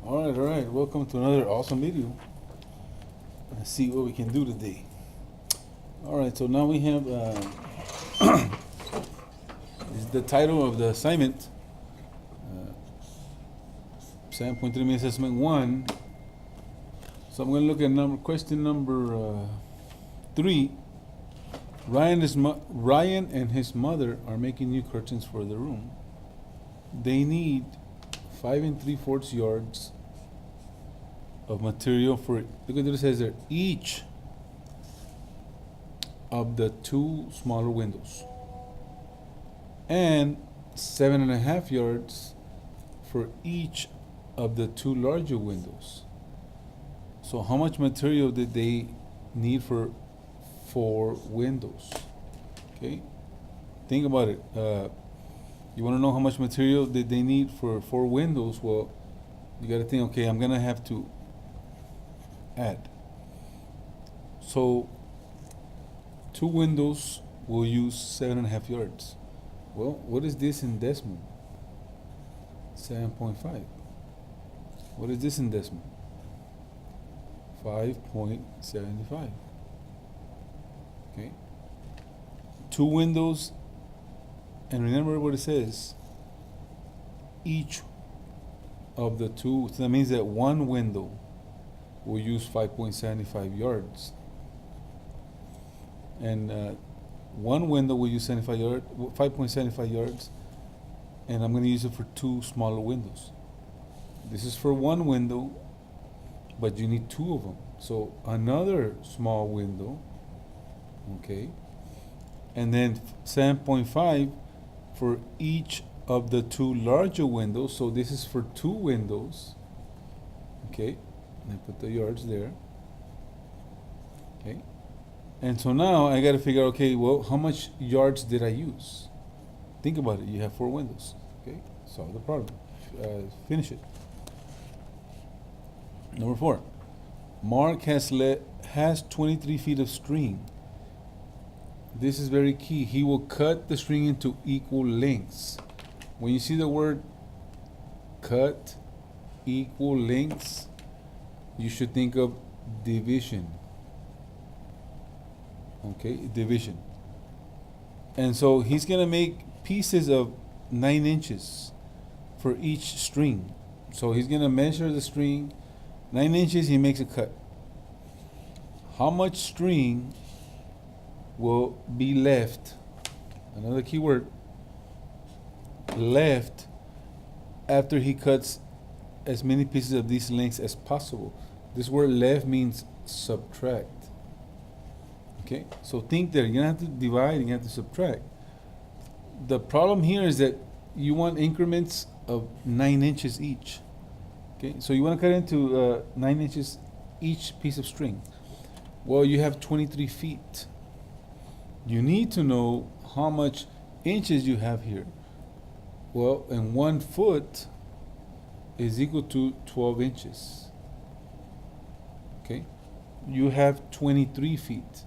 All right. Welcome to another awesome video. Let's see what we can do today. All right, so now we have this is the title of the assignment, 7.3 main assessment 1. So I'm going to look at question number 3. Ryan and his mother are making new curtains for the room. They need 5 3/4 yards of material for it. Look at what it says there. Each of the 2 smaller windows, and 7.5 yards for each of the 2 larger windows. So how much material did they need for 4 windows? Okay, think about it. You want to know how much material did they need for 4 windows? Well, you got to think, okay, I'm gonna have to add. So 2 windows will use 7.5 yards. Well, what is this in decimal? 7.5. What is this in decimal? 5.75. Okay. 2 windows, and remember what it says. Each of the 2, so that means that 1 window will use 5.75 yards. And 1 window will use 5.75 yards, and I'm going to use it for 2 smaller windows. This is for 1 window, but you need 2 of them. So another small window, okay, and then 7.5 for each of the 2 larger windows. So this is for 2 windows, okay, and I put the yards there, okay. And so now I got to figure out, okay, well, how much yards did I use? Think about it. You have 4 windows. Okay, solve the problem. Finish it. Number 4. Mark has 23 feet of string. This is very key. He will cut the string into equal lengths. When you see the word cut equal lengths, you should think of division. Okay, division. And so he's going to make pieces of 9 inches for each string. So he's going to measure the string 9 inches, he makes a cut. How much string will be left? Another key word, left, after he cuts as many pieces of these lengths as possible. This word left means subtract. Okay, so think there. You're going to have to divide and you have to subtract. The problem here is that you want increments of 9 inches each. Okay, so you want to cut into 9 inches each piece of string. Well, you have 23 feet. You need to know how much inches you have here. Well, and 1 foot is equal to 12 inches. Okay, you have 23 feet.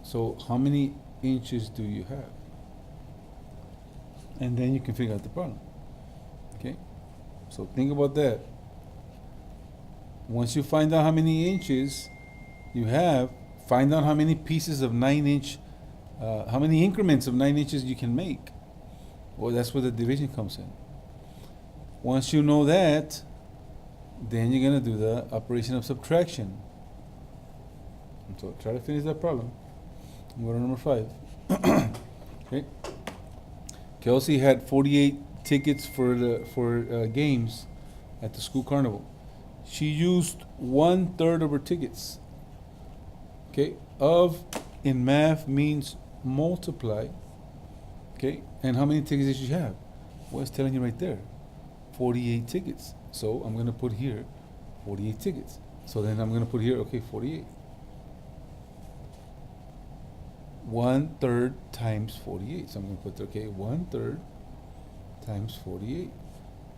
So how many inches do you have? And then you can figure out the problem. Okay, so think about that. Once you find out how many inches you have, find out how many pieces of 9 inch, how many increments of 9 inches you can make. Well, that's where the division comes in. Once you know that, then you're going to do the operation of subtraction. And so try to finish that problem. Go to number 5. Okay. Kelsey had 48 tickets for games at the school carnival. She used 1/3 of her tickets. Okay, of in math means multiply. Okay, and how many tickets did she have? Well, it's telling you right there, 48 tickets. So I'm going to put here 48 tickets. So then I'm going to put here, okay, 48. 1/3 times 48. So I'm going to put, okay, 1/3 times 48.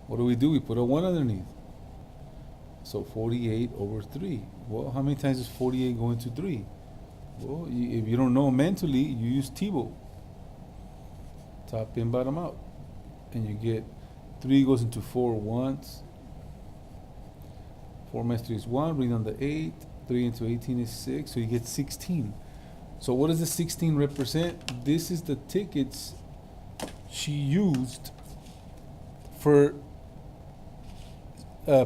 What do? We put a 1 underneath. So 48 over 3. Well, how many times is 48 going to 3? Well, if you don't know mentally, you use table. Top in, bottom out. And you get 3 goes into 4 once, 4 minus 3 is 1. Bring down the 8. 3 into 18 is 6. So you get 16. So what does the 16 represent? This is the tickets she used for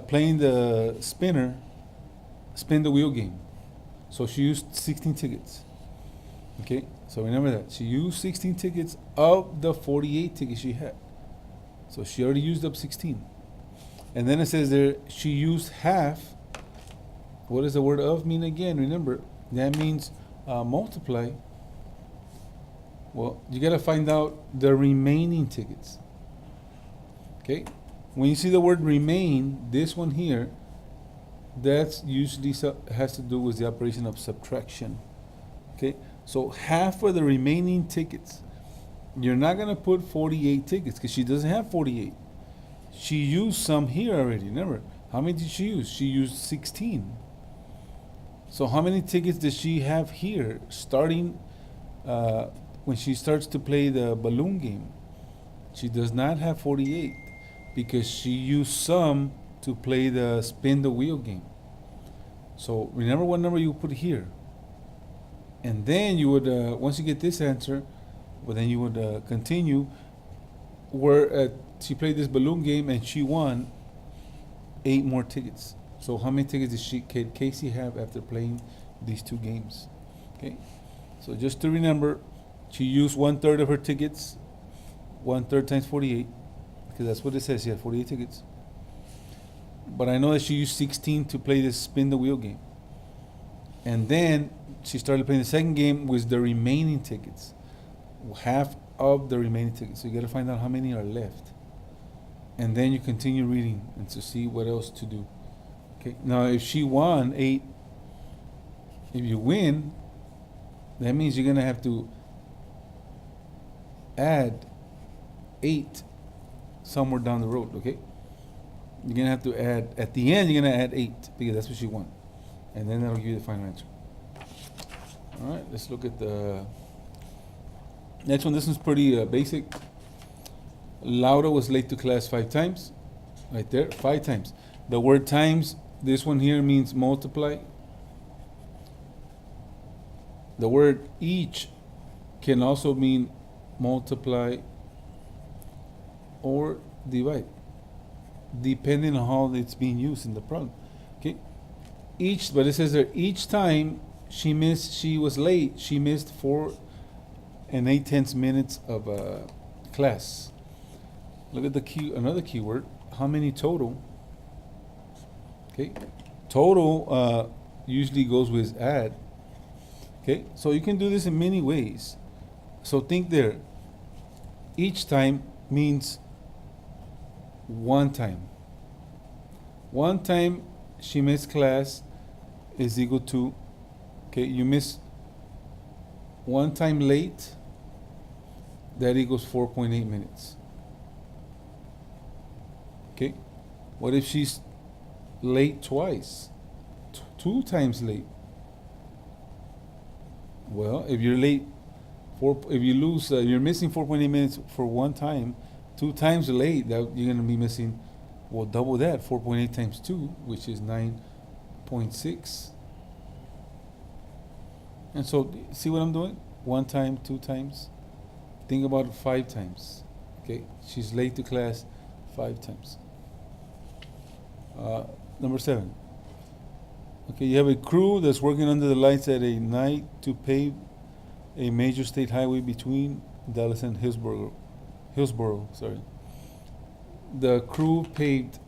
playing the spin the wheel game. So she used 16 tickets. Okay, so remember that. She used 16 tickets of the 48 tickets she had. So she already used up 16. And then it says there, she used half. What does the word of mean again? Remember, that means multiply. Well, you got to find out the remaining tickets. Okay? When you see the word remain, this one here, that's usually has to do with the operation of subtraction. Okay? So half of the remaining tickets. You're not going to put 48 tickets because she doesn't have 48. She used some here already. Remember, how many did she use? She used 16. So how many tickets does she have here starting when she starts to play the balloon game? She does not have 48 because she used some to play the spin the wheel game. So remember what number you put here. And then you would, once you get this answer, well, then you would continue where she played this balloon game and she won 8 more tickets. So how many tickets did Casey have after playing these 2 games? Okay, so just to remember, she used 1/3 of her tickets, 1/3 times 48, because that's what it says. She had 48 tickets. But I know that she used 16 to play this spin the wheel game. And then she started playing the second game with the remaining tickets, half of the remaining tickets. So you got to find out how many are left. And then you continue reading and to see what else to do. Okay. Now, if she won 8, if you win, that means you're going to have to add 8 somewhere down the road, okay? You're going to have to add, at the end, you're going to add 8 because that's what she won. And then that'll give you the final answer. All right, let's look at the next one. This one's pretty basic. Laura was late to class 5 times. Right there, 5 times. The word times, this one here means multiply. The word each can also mean multiply or divide, depending on how it's being used in the problem. Okay, but it says there, each time she was late, she missed 4 8/10 minutes of class. Look at another keyword. How many total? Okay, total usually goes with add. Okay, so you can do this in many ways. So think there. Each time means one time. One time she missed class is equal to, okay, you miss one time late, that equals 4.8 minutes. Okay, what if she's late twice? 2 times late. Well, if you're late, if you lose, you're missing 4.8 minutes for one time. 2 times late, that you're going to be missing, well, double that, 4.8 times 2, which is 9.6. And so, see what I'm doing? 1 time, 2 times. Think about it 5 times. Okay, she's late to class 5 times. Number 7. Okay, you have a crew that's working under the lights at a night to pave a major state highway between Dallas and Hillsboro. Sorry. The crew paved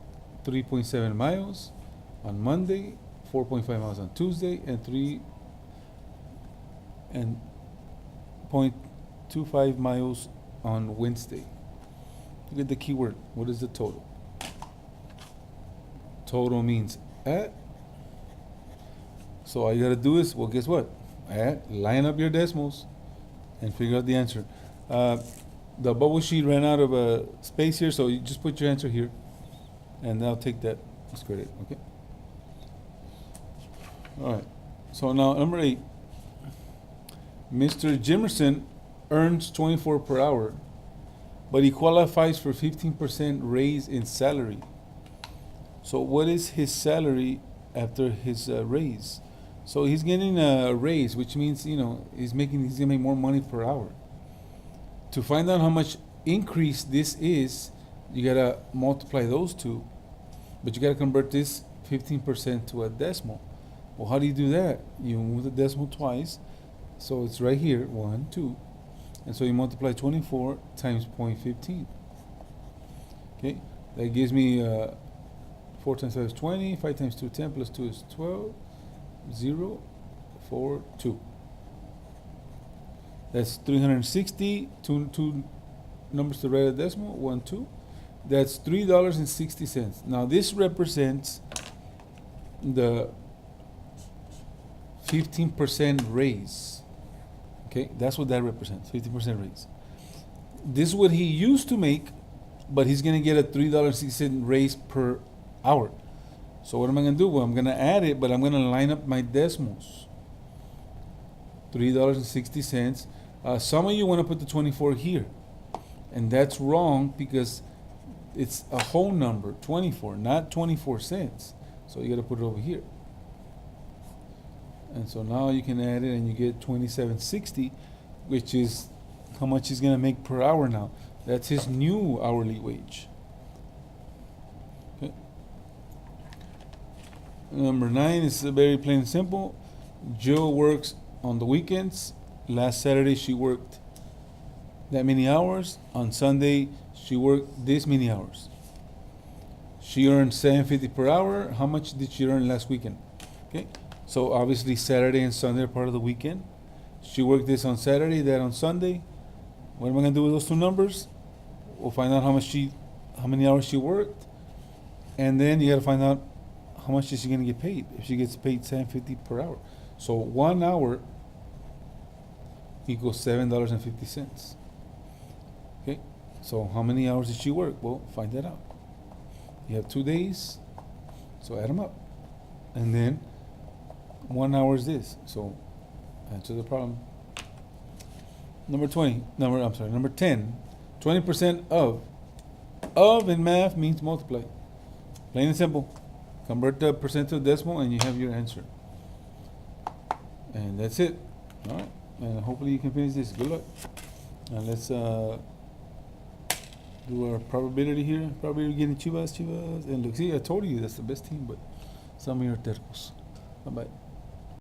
3.7 miles on Monday, 4.5 miles on Tuesday, and 3.25 miles on Wednesday. Look at the keyword. What is the total? Total means at. So all you gotta do is, well, guess what? Line up your decimals and figure out the answer. The bubble sheet ran out of space here, so you just put your answer here, and I'll take that as credit. Okay. All right. So now number 8. Mr. Jimerson earns 24 per hour, but he qualifies for 15% raise in salary. So what is his salary after his raise? So he's getting a raise, which means he's gonna make more money per hour. To find out how much increase this is, you gotta multiply those two, but you gotta convert this 15% to a decimal. Well, how do you do that? You move the decimal twice, so it's right here, 1, 2, and so you multiply 24 times 0.15. Okay, that gives me 4 times 5 is 20, 5 times 2 10, plus 2 is 12, 0, 4, 2. That's 360, two numbers to write a decimal, 1, 2. That's $3.60. Now this represents the 15% raise. Okay, that's what that represents, 15% raise. This is what he used to make, but he's gonna get a $3.60 raise per hour. So what am I gonna do? Well, I'm gonna add it, but I'm gonna line up my decimals. $3.60. Some of you want to put the 24 here, and that's wrong because it's a whole number, 24, not 24 cents. So you got to put it over here. And so now you can add it, and you get 27.60, which is how much he's gonna make per hour now. That's his new hourly wage. Okay. Number 9 is very plain and simple. Jill works on the weekends. Last Saturday she worked that many hours. On Sunday she worked this many hours. She earned $7.50 per hour. How much did she earn last weekend? Okay, so obviously Saturday and Sunday are part of the weekend. She worked this on Saturday, that on Sunday. What am I gonna do with those two numbers? We'll find out how many hours she worked, and then you gotta find out how much is she gonna get paid. If she gets paid $7.50 per hour, so 1 hour equals $7.50. Okay, so how many hours did she work? Well, find that out. You have 2 days, so add them up, and then 1 hour is this. So answer the problem. Number 10. 20% of in math means multiply. Plain and simple. Convert the percent to a decimal, and you have your answer. And that's it. All right. And hopefully you can finish this. Good luck. And let's do our probability here. Probability getting Chivas. And look, see, I told you that's the best team, but some of you are tercos. Bye-bye.